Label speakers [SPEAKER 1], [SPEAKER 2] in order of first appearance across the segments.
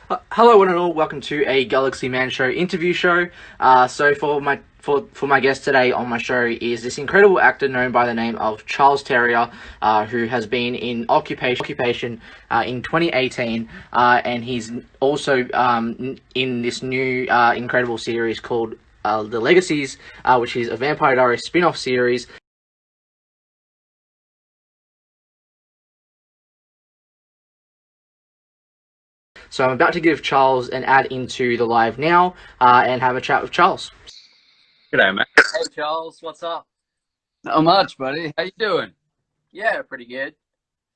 [SPEAKER 1] Hello, one and all. Welcome to a Galaxy Man Show interview show. For my guest today on my show is this incredible actor known by the name of Charles Terrier, who has been in occupation in 2018, and he's also in this new incredible series called The Legacies, which is a Vampire Diaries spin-off series. So I'm about to give Charles an ad into the live now and have a chat with Charles.
[SPEAKER 2] G'day, mate.
[SPEAKER 3] Hey Charles, what's up?
[SPEAKER 2] Not much, buddy. How you doing?
[SPEAKER 3] Yeah, pretty good.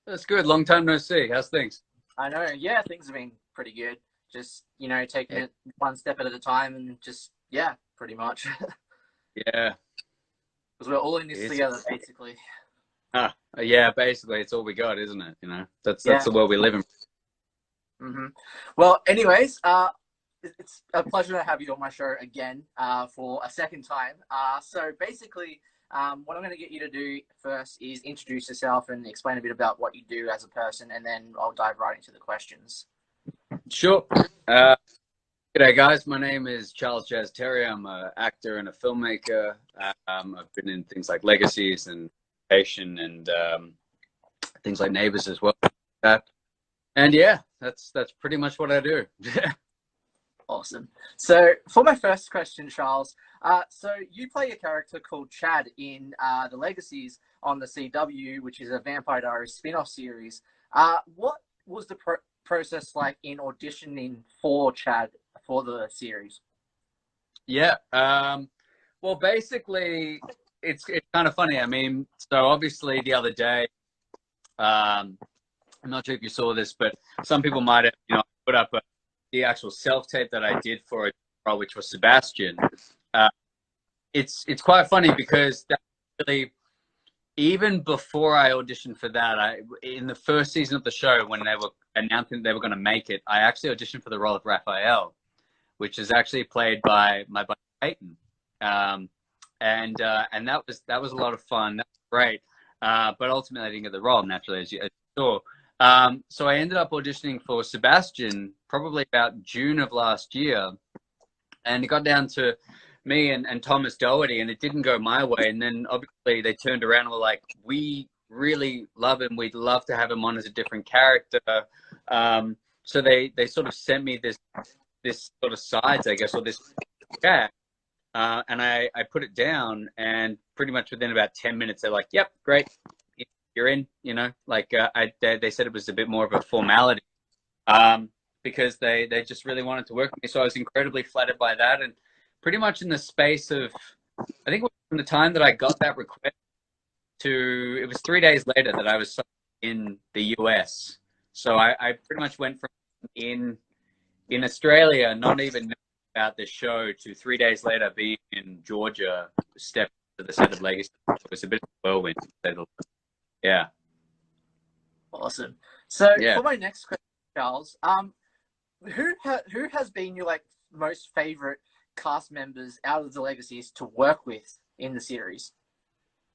[SPEAKER 2] That's good. Long time no see. How's things?
[SPEAKER 3] I know. Yeah, things have been pretty good. Just, taking it one step at a time and just, yeah, pretty much.
[SPEAKER 2] Yeah.
[SPEAKER 3] Because we're all in this
[SPEAKER 2] It's,
[SPEAKER 3] together, basically.
[SPEAKER 2] yeah, basically, it's all we got, isn't it? That's
[SPEAKER 3] Yeah.
[SPEAKER 2] the world we live in.
[SPEAKER 3] Well, anyways, it's a pleasure to have you on my show again for a second time. So basically, what I'm going to get you to do first is introduce yourself and explain a bit about what you do as a person, and then I'll dive right into the questions.
[SPEAKER 2] Sure. G'day, guys. My name is Charles Jazz Terry. I'm an actor and a filmmaker. I've been in things like Legacies and Patient and things like Neighbors as well. And yeah, that's pretty much what I do.
[SPEAKER 3] Awesome. So for my first question, Charles, so you play a character called Chad in The Legacies on the CW, which is a Vampire Diaries spin-off series. What was the process like in auditioning for Chad for the series?
[SPEAKER 2] Yeah. Well, basically, it's kind of funny. I mean, so obviously the other day, I'm not sure if you saw this, but some people might have, put up the actual self-tape that I did for it, which was Sebastian. It's quite funny because that really, even before I auditioned for that, in the first season of the show, when they were announcing they were going to make it, I actually auditioned for the role of Raphael, which is actually played by my buddy Peyton. And that was a lot of fun. That was great. But ultimately I didn't get the role, naturally, as you saw. So I ended up auditioning for Sebastian probably about June of last year. And it got down to me and Thomas Doherty, and it didn't go my way. And then obviously they turned around and were like, we really love him. We'd love to have him on as a different character. So they sort of sent me this sort of sides, I guess, or this chat. And I put it down, and pretty much within about 10 minutes, they're like, yep, great. You're in, they said it was a bit more of a formality because they just really wanted to work with me. So I was incredibly flattered by that. And pretty much in the space of, I think from the time that I got that request to, it was 3 days later that I was in the US. So I pretty much went from in Australia, not even knowing about this show, to 3 days later being in Georgia, step to the set of Legacy. It was a bit of a whirlwind. Yeah.
[SPEAKER 3] Awesome. So
[SPEAKER 2] Yeah.
[SPEAKER 3] for my next question, Charles, who has been your most favorite cast members out of the Legacies to work with in the series?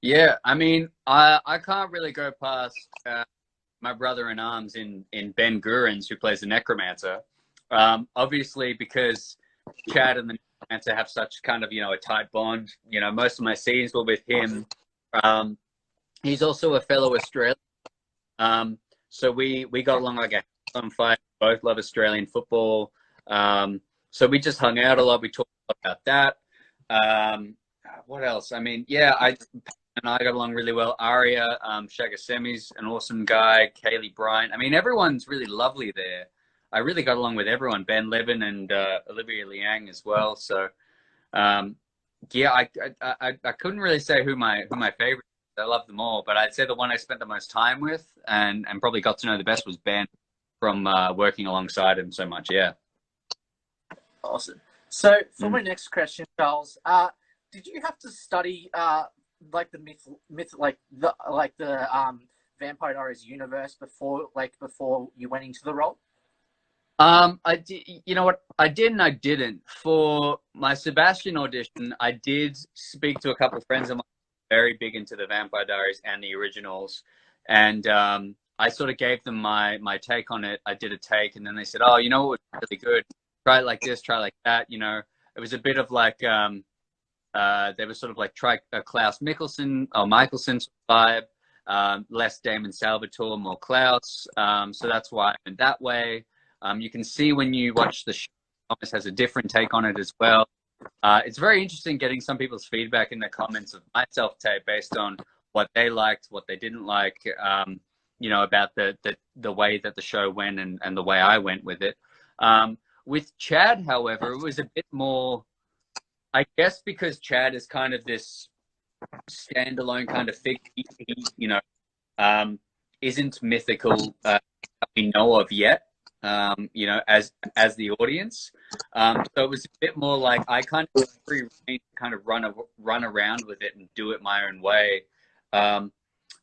[SPEAKER 2] Yeah, I mean, I can't really go past my brother in arms in Ben Gurins, who plays the Necromancer. Obviously, because Chad and the Necromancer have such kind of, a tight bond. Most of my scenes were with him. He's also a fellow Australian. So we got along like a house on fire. Both love Australian football. So we just hung out a lot. We talked about that. What else? I mean, yeah, I got along really well. Aria, Shagasemi's an awesome guy. Kaylee Bryant. I mean, everyone's really lovely there. I really got along with everyone. Ben Levin and Olivia Liang as well. So, yeah, I couldn't really say who my favorite. I love them all, but I'd say the one I spent the most time with and probably got to know the best was Ben, from working alongside him so much. Yeah.
[SPEAKER 3] Awesome. So for my next question, Charles, did you have to study the Vampire Diaries universe before you went into the role?
[SPEAKER 2] I did. You know what? I did and I didn't. For my Sebastian audition, I did speak to a couple of friends of mine very big into the Vampire Diaries and the originals, and I sort of gave them my take on it. I did a take, and then they said, "Oh, you know what was really good? Try it like this, try it like that." You know, it was a bit of like they were sort of like try Klaus Mickelson or Michelson's vibe, less Damon Salvatore, more Klaus. So that's why I went that way. You can see when you watch the show, Thomas has a different take on it as well. It's very interesting getting some people's feedback in the comments of my self-tape based on what they liked, what they didn't like, you know, about the way that the show went and the way I went with it. With Chad, however, it was a bit more, I guess, because Chad is kind of this standalone kind of figure, you know, isn't mythical that we know of yet, you know, as the audience. So it was a bit more like I kind of free rein to kind of run around with it and do it my own way. But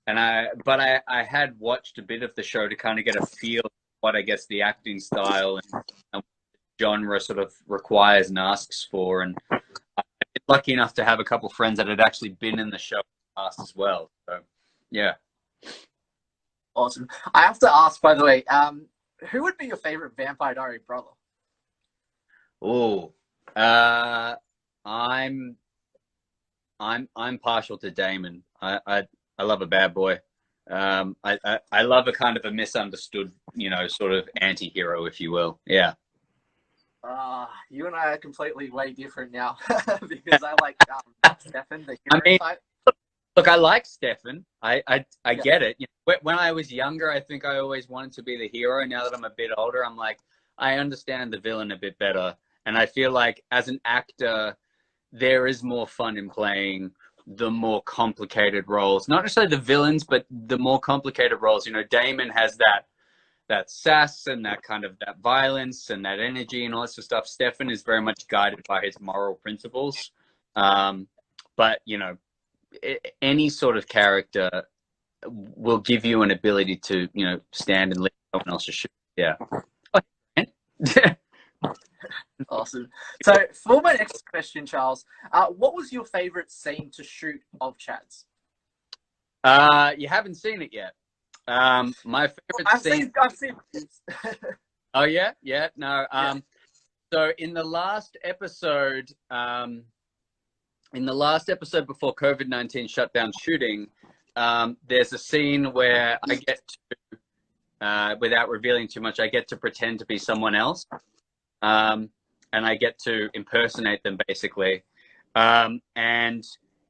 [SPEAKER 2] I had watched a bit of the show to kind of get a feel of what I guess the acting style and genre sort of requires and asks for. And I've been lucky enough to have a couple friends that had actually been in the show in the past as well. So, yeah.
[SPEAKER 3] Awesome. I have to ask, by the way, who would be your favorite Vampire Diary brother?
[SPEAKER 2] Oh, I'm partial to Damon. I love a bad boy. I love a kind of a misunderstood, you know, sort of anti-hero, if you will. Yeah.
[SPEAKER 3] You and I are completely way different now because I like Stefan, the hero type.
[SPEAKER 2] Look, I like Stefan. I get it. You know, when I was younger, I think I always wanted to be the hero. Now that I'm a bit older, I'm like, I understand the villain a bit better. And I feel like as an actor, there is more fun in playing the more complicated roles. Not necessarily the villains, but the more complicated roles. You know, Damon has that sass and that kind of that violence and that energy and all that sort of stuff. Stefan is very much guided by his moral principles. But, you know, any sort of character will give you an ability to, you know, stand and lead someone else's shoe. Yeah.
[SPEAKER 3] Awesome. So for my next question, Charles, what was your favorite scene to shoot of Chad's?
[SPEAKER 2] You haven't seen it yet. My favorite scene.
[SPEAKER 3] I've seen it.
[SPEAKER 2] Oh yeah, no. So in the last episode, before COVID-19 shut down shooting, there's a scene where I get to, without revealing too much, I get to pretend to be someone else, and I get to impersonate them basically. And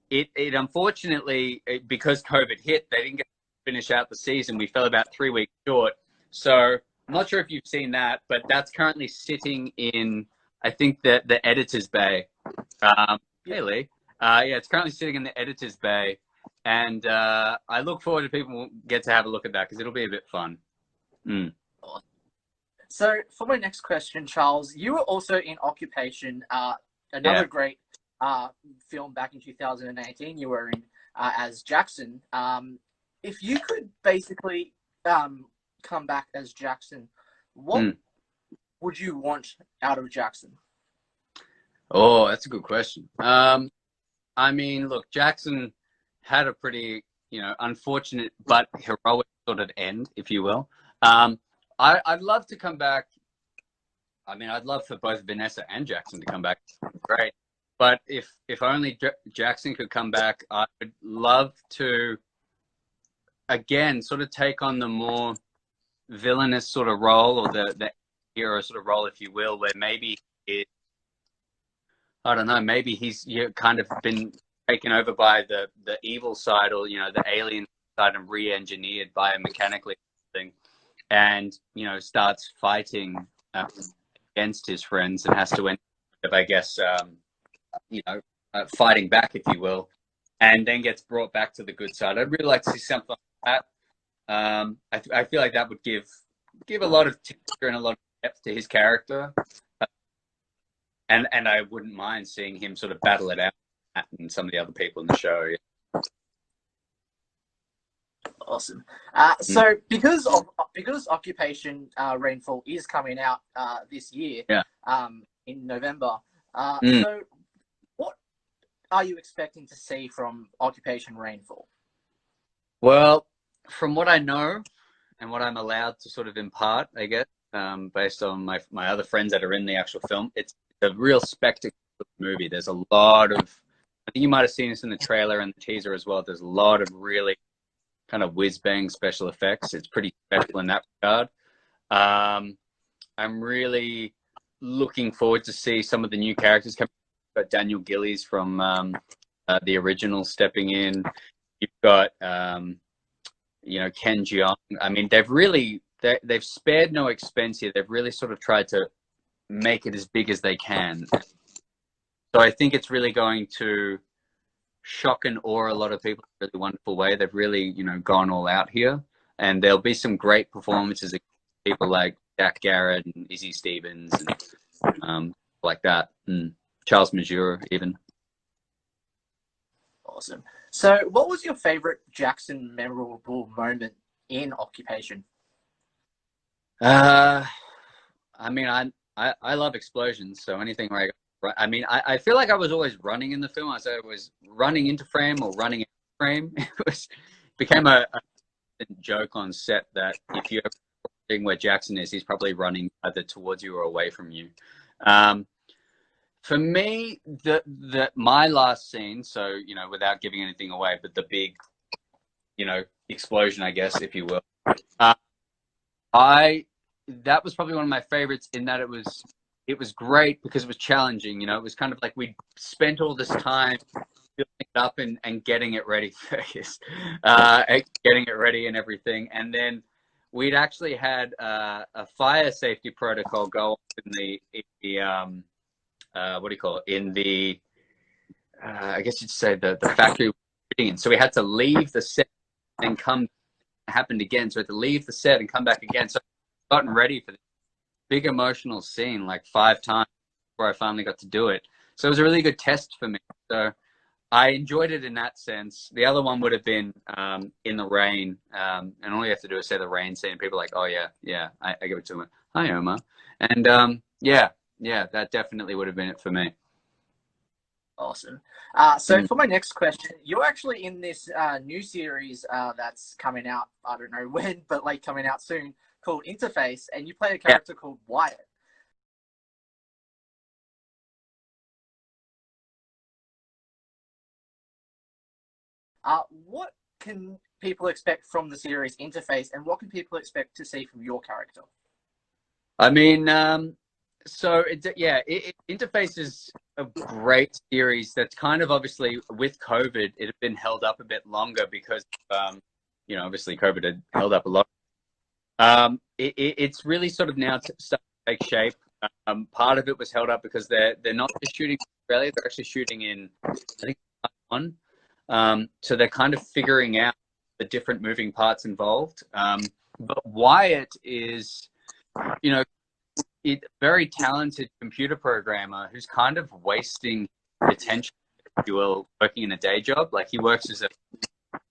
[SPEAKER 2] it unfortunately, because COVID hit, they didn't get to finish out the season. We fell about 3 weeks short. So I'm not sure if you've seen that, but that's currently sitting in, I think, the editor's bay. Hey, Lee. Yeah, it's currently sitting in the editor's bay. And I look forward to people get to have a look at that because it'll be a bit fun. Mm.
[SPEAKER 3] So for my next question, Charles, you were also in Occupation, another great film back in 2018. You were in as Jackson. If you could basically come back as Jackson, what would you want out of Jackson?
[SPEAKER 2] Oh, that's a good question. I mean, look, Jackson had a pretty, you know, unfortunate but heroic sort of end, if you will. I'd love to come back. I mean, I'd love for both Vanessa and Jackson to come back. Great. But if only Jackson could come back, I would love to, again, sort of take on the more villainous sort of role, or the hero sort of role, if you will, where maybe I don't know, maybe he's kind of been taken over by the evil side, or, you know, the alien side, and re-engineered biomechanically, and, you know, starts fighting against his friends and has to end up, I guess, you know, fighting back, if you will, and then gets brought back to the good side. I'd really like to see something like that. I feel like that would give a lot of texture and a lot of depth to his character. And I wouldn't mind seeing him sort of battle it out and some of the other people in the show. Yeah.
[SPEAKER 3] Awesome. So because Occupation Rainfall is coming out this year, in November, so what are you expecting to see from Occupation Rainfall?
[SPEAKER 2] Well, from what I know, and what I'm allowed to sort of impart, I guess, based on my other friends that are in the actual film, it's a real spectacle movie. There's a lot of, I think you might have seen this in the trailer and the teaser as well. There's a lot of really kind of whiz bang special effects. It's pretty special in that regard. I'm really looking forward to see some of the new characters coming. You've got Daniel Gillies from the original stepping in. You've got you know, Ken Jeong. I mean, they've spared no expense here. They've really sort of tried to make it as big as they can. So I think it's really going to shock and awe a lot of people in a really wonderful way. They've really, you know, gone all out here, and there'll be some great performances of people like Jack Garrett and Izzy Stevens and like that, and Charles Mazur even.
[SPEAKER 3] Awesome. So, what was your favorite Jackson memorable moment in Occupation?
[SPEAKER 2] I mean, I love explosions, so anything where I mean, I feel like I was always running in the film. I was running into frame or running into frame. It became a joke on set that if you're seeing where Jackson is, he's probably running either towards you or away from you. For me, my last scene, so, you know, without giving anything away, but the big, you know, explosion, I guess, if you will, that was probably one of my favorites in that it was great because it was challenging. You know, it was kind of like we spent all this time building it up and getting it ready, getting it ready and everything, and then we'd actually had a fire safety protocol go up in the what do you call it? In the, I guess you'd say the factory. So we had to leave the set and come. It happened again. So we had to leave the set and come back again. So I gotten ready for this big emotional scene like 5 times before I finally got to do it. So it was a really good test for me. So I enjoyed it in that sense. The other one would have been in the rain. And all you have to do is say the rain scene. People are like, oh yeah, I give it to him. Hi, Omar. And yeah, that definitely would have been it for me.
[SPEAKER 3] Awesome. So for my next question, you're actually in this new series that's coming out, I don't know when, but like coming out soon, called Interface, and you play a character called Wyatt. What can people expect from the series Interface, and what can people expect to see from your character?
[SPEAKER 2] I mean, so Interface is a great series that's kind of obviously with COVID, it had been held up a bit longer because, you know, obviously COVID had held up a lot. It's really sort of now starting to take shape. Part of it was held up because they're not just shooting in Australia, they're actually shooting in, I think, Taiwan. So they're kind of figuring out the different moving parts involved. But Wyatt is, you know, a very talented computer programmer who's kind of wasting attention, if you will, working in a day job. Like he works as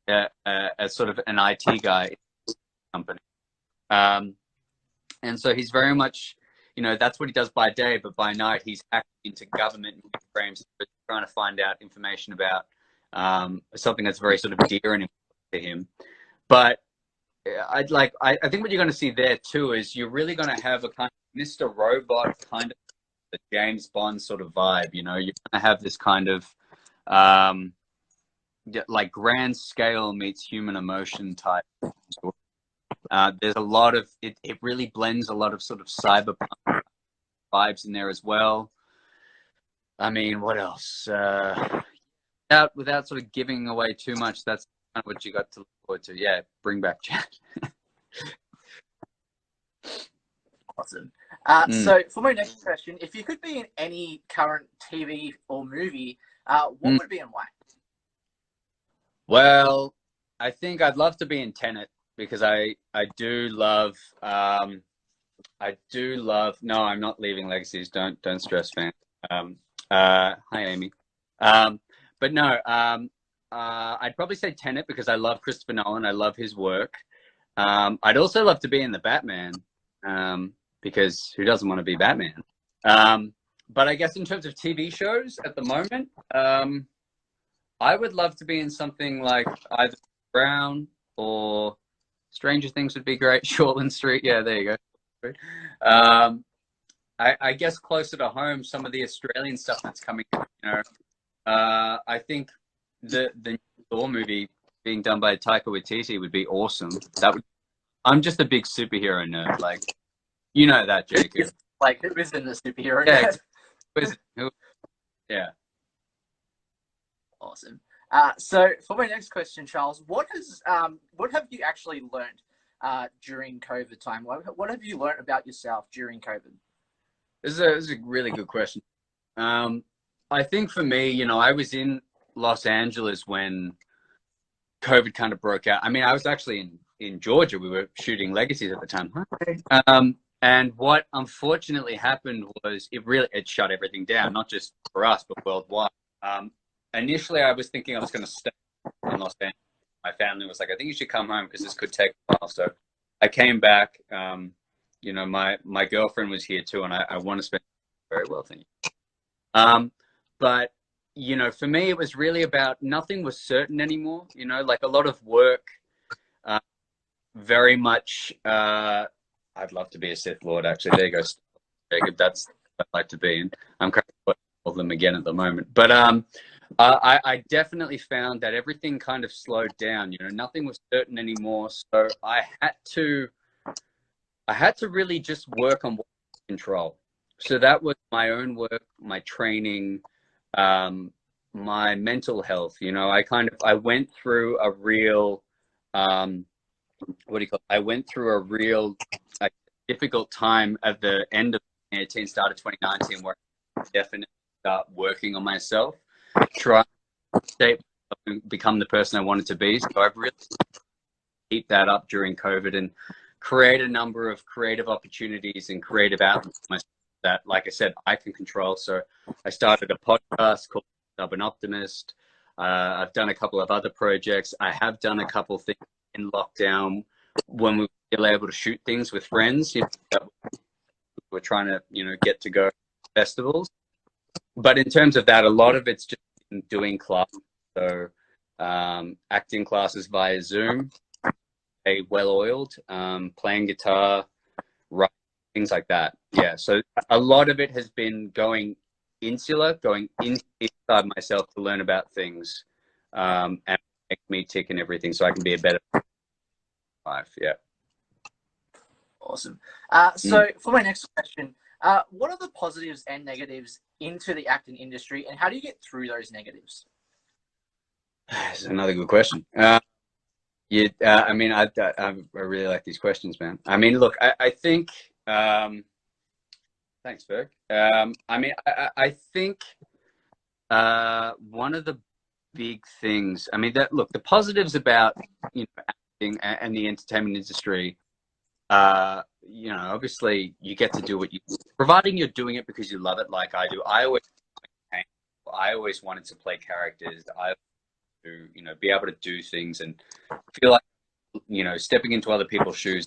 [SPEAKER 2] a sort of an IT guy in a company. And so he's very much, you know, that's what he does by day, but by night he's hacking into government frames, trying to find out information about something that's very sort of dear and important to him. But I think what you're going to see there too is you're really going to have a kind of Mr. Robot kind of the James Bond sort of vibe. You know, you're going to have this kind of like grand scale meets human emotion type. There's a lot of it really blends a lot of sort of cyberpunk vibes in there as well. I mean, what else? Without sort of giving away too much, that's kind of what you got to look forward to. Yeah, bring back Chad.
[SPEAKER 3] Awesome. So for my next question, if you could be in any current TV or movie, what would it be and why?
[SPEAKER 2] Well, I think I'd love to be in Tenet because I do love no, I'm not leaving Legacies. Don't stress, fan. Hi Amy. But no, I'd probably say Tenet because I love Christopher Nolan. I love his work. I'd also love to be in the Batman because who doesn't want to be Batman? But I guess in terms of TV shows at the moment, I would love to be in something like either Brown or Stranger Things would be great. Shortland Street. Yeah, there you go. I guess closer to home, some of the Australian stuff that's coming, I think the new Thor movie being done by Taika Waititi would be awesome. I'm just a big superhero nerd, like, you know that, Jacob.
[SPEAKER 3] Like, who isn't a superhero
[SPEAKER 2] Yeah,
[SPEAKER 3] nerd?
[SPEAKER 2] Yeah.
[SPEAKER 3] Awesome. So for my next question, Charles, what have you actually learned during COVID time? What have you learned about yourself during COVID?
[SPEAKER 2] This is a really good question. I think for me, I was in Los Angeles when COVID kind of broke out. I mean, I was actually in Georgia. We were shooting Legacies at the time. And what unfortunately happened was it shut everything down, not just for us, but worldwide. Initially, I was thinking I was going to stay in Los Angeles. My family was like, I think you should come home because this could take a while. So I came back. My girlfriend was here too, and I want to spend very well, thank you. But for me, it was really about nothing was certain anymore. Like a lot of work, very much. I'd love to be a Sith Lord. Actually, there you go, Jacob. That's what I'd like to be, and I'm kind of all of them again at the moment. But I definitely found that everything kind of slowed down. Nothing was certain anymore, so I had to really just work on what I could control. So that was my own work, my training, my mental health. I went through a real, I went through a real difficult time at the end of 2018, start of 2019, where I definitely start working on myself, try to become the person I wanted to be. So I've really keep that up during COVID and create a number of creative opportunities and creative outlets that, like I said, I can control. So I started a podcast called Stubborn Optimist. I've done a couple of other projects. I have done a couple of things in lockdown when we were still able to shoot things with friends. We're trying to, get to go to festivals. But in terms of that, a lot of it's just doing classes. So acting classes via Zoom, well-oiled, playing guitar, writing, things like that. Yeah, so a lot of it has been going insular, going inside myself to learn about things and make me tick and everything so I can be a better life. Yeah.
[SPEAKER 3] Awesome. So for my next question, what are the positives and negatives into the acting industry, and how do you get through those negatives?
[SPEAKER 2] That's another good question. I really like these questions, man. I mean, look, I think, thanks, Berg. I think one of the big things, the positives about, acting and the entertainment industry, obviously you get to do what providing you're doing it because you love it, like I do. I always wanted to play characters. To be able to do things and feel like stepping into other people's shoes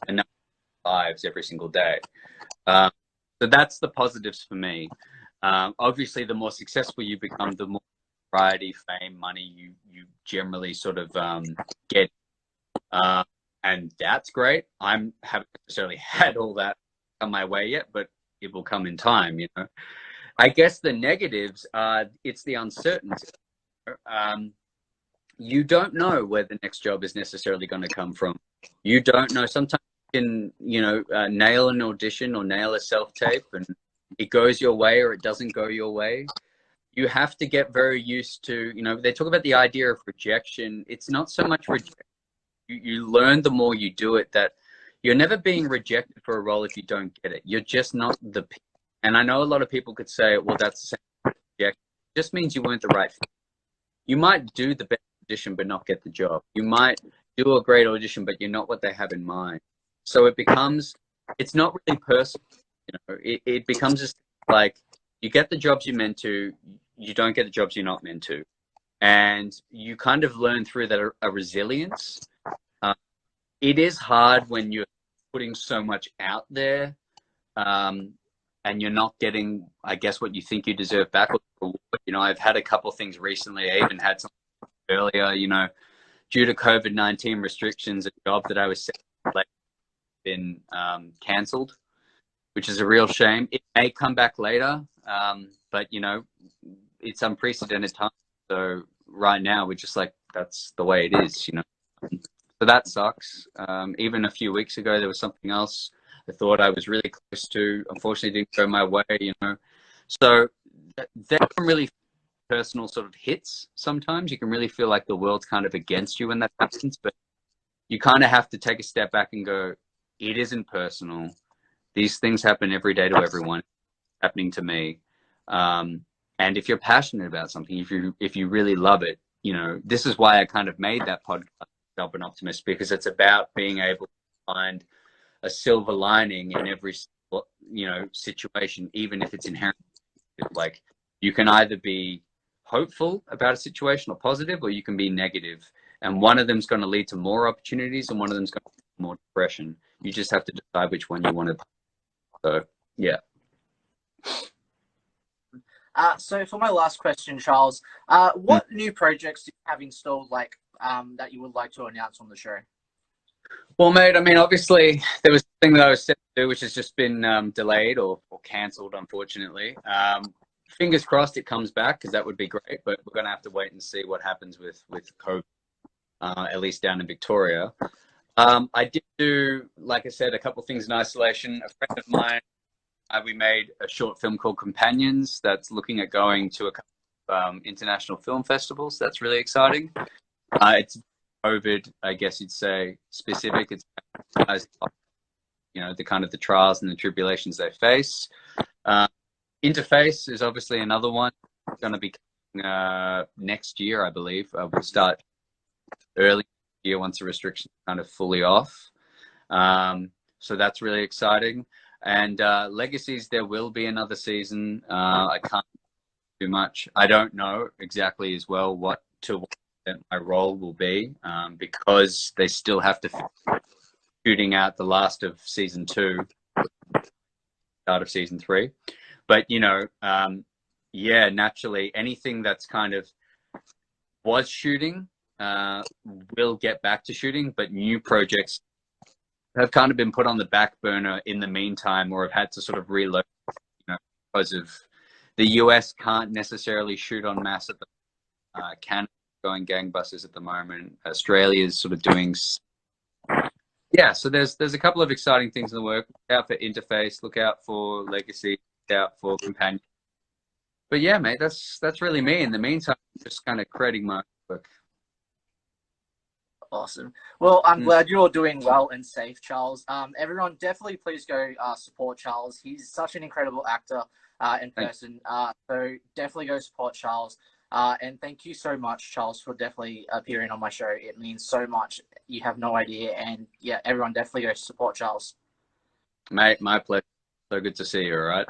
[SPEAKER 2] and lives every single day. So that's the positives for me. Obviously, the more successful you become, the more variety, fame, money you generally sort of get, and that's great. I haven't necessarily had all that come my way yet, but it will come in time. I guess the negatives are it's the uncertainty. You don't know where the next job is necessarily going to come from. You don't know. Sometimes you can, nail an audition or nail a self-tape and it goes your way or it doesn't go your way. You have to get very used to, they talk about the idea of rejection. It's not so much rejection. You learn the more you do it that you're never being rejected for a role if you don't get it. You're just not the people. And I know a lot of people could say, well, that's the same rejection. It just means you weren't the right fit. You might do the best audition but not get the job. You might do a great audition but you're not what they have in mind. So it's not really personal. It becomes just like you get the jobs you're meant to, you don't get the jobs you're not meant to. And you kind of learn through that a resilience. It is hard when you're putting so much out there and you're not getting, I guess, what you think you deserve back. I've had a couple things recently. I even had something earlier, due to COVID-19 restrictions, a job that I was set like been cancelled, which is a real shame. It may come back later, but you know, it's unprecedented time. So right now we're just like, that's the way it is, you know. So that sucks. Even a few weeks ago, there was something else I thought I was really close to. Unfortunately, didn't go my way, you know. So there can really personal sort of hits sometimes. You can really feel like the world's kind of against you when that happens, but you kind of have to take a step back and go, it isn't personal. These things happen every day to everyone. It's happening to me. And if you're passionate about something, if you really love it, you know, this is why I kind of made that podcast, Job and Optimist, because it's about being able to find a silver lining in every, you know, situation, even if it's inherently like, you can either be hopeful about a situation or positive, or you can be negative. And one of them's going to lead to more opportunities, and one of them's going to lead to more depression. You just have to decide which one you want to. So, yeah.
[SPEAKER 3] So for my last question, Charles, what new projects do you have installed, like that you would like to announce on the show?
[SPEAKER 2] Well, mate, I mean, obviously there was something that I was set to do, which has just been delayed or cancelled, unfortunately. Fingers crossed it comes back, because that would be great, but we're going to have to wait and see what happens with COVID, at least down in Victoria. I did do, like I said, a couple of things in isolation. A friend of mine, we made a short film called Companions that's looking at going to a couple of international film festivals. That's really exciting. It's COVID, I guess you'd say, specific. It's, you know, the kind of the trials and the tribulations they face. Interface is obviously another one. It's going to be next year, I believe. We'll start early year once the restrictions are kind of fully off. So that's really exciting. And Legacies, there will be another season. I can't do much. I don't know exactly as well what extent my role will be, because they still have to shooting out the last of season 2, start of season 3. But, you know, yeah, naturally, anything that's kind of was shooting will get back to shooting, but new projects have kind of been put on the back burner in the meantime, or have had to sort of reload, you know, because of the US can't necessarily shoot en masse at the Canada's going gangbusters at the moment. Australia's sort of doing, yeah. So there's a couple of exciting things in the work. Look out for Interface. Look out for Legacy. Out for Companion. But yeah, mate, that's really me. In the meantime, just kind of creating my work.
[SPEAKER 3] Awesome. Well, I'm glad you're all doing well and safe, Charles. Everyone, definitely please go support Charles. He's such an incredible actor in person. So definitely go support Charles. And thank you so much, Charles, for definitely appearing on my show. It means so much. You have no idea. And yeah, everyone definitely go support Charles.
[SPEAKER 2] Mate, my pleasure. So good to see you, all right?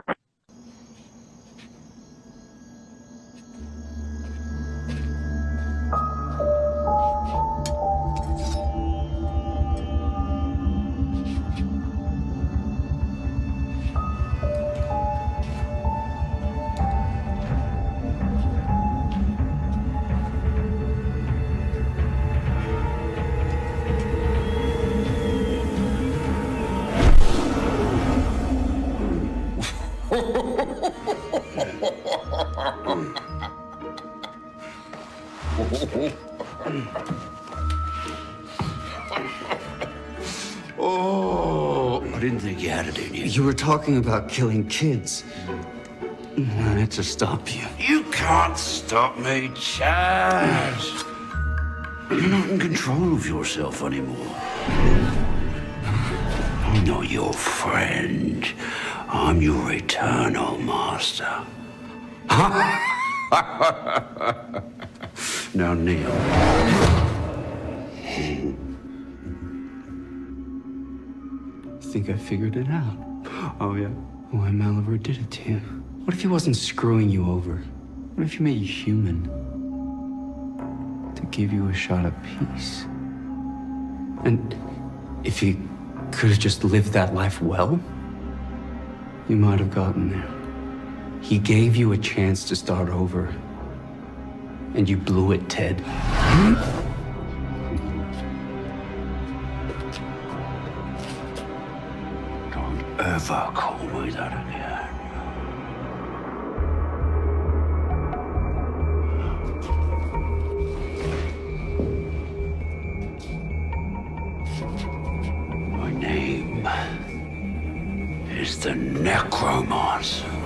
[SPEAKER 4] Oh, I didn't think you had it in you.
[SPEAKER 5] You were talking about killing kids. I had to stop you.
[SPEAKER 4] You can't stop me, Chad. You're not in control of yourself anymore. I'm not your friend. I'm your eternal master. Now, Neil.
[SPEAKER 5] I think I figured it out. Oh, yeah? Why Maliver did it to you. What if he wasn't screwing you over? What if he made you human? To give you a shot at peace. And if he could have just lived that life well, you might have gotten there. He gave you a chance to start over. And you blew it, Ted.
[SPEAKER 4] Never call me that again. My name is the Necromancer.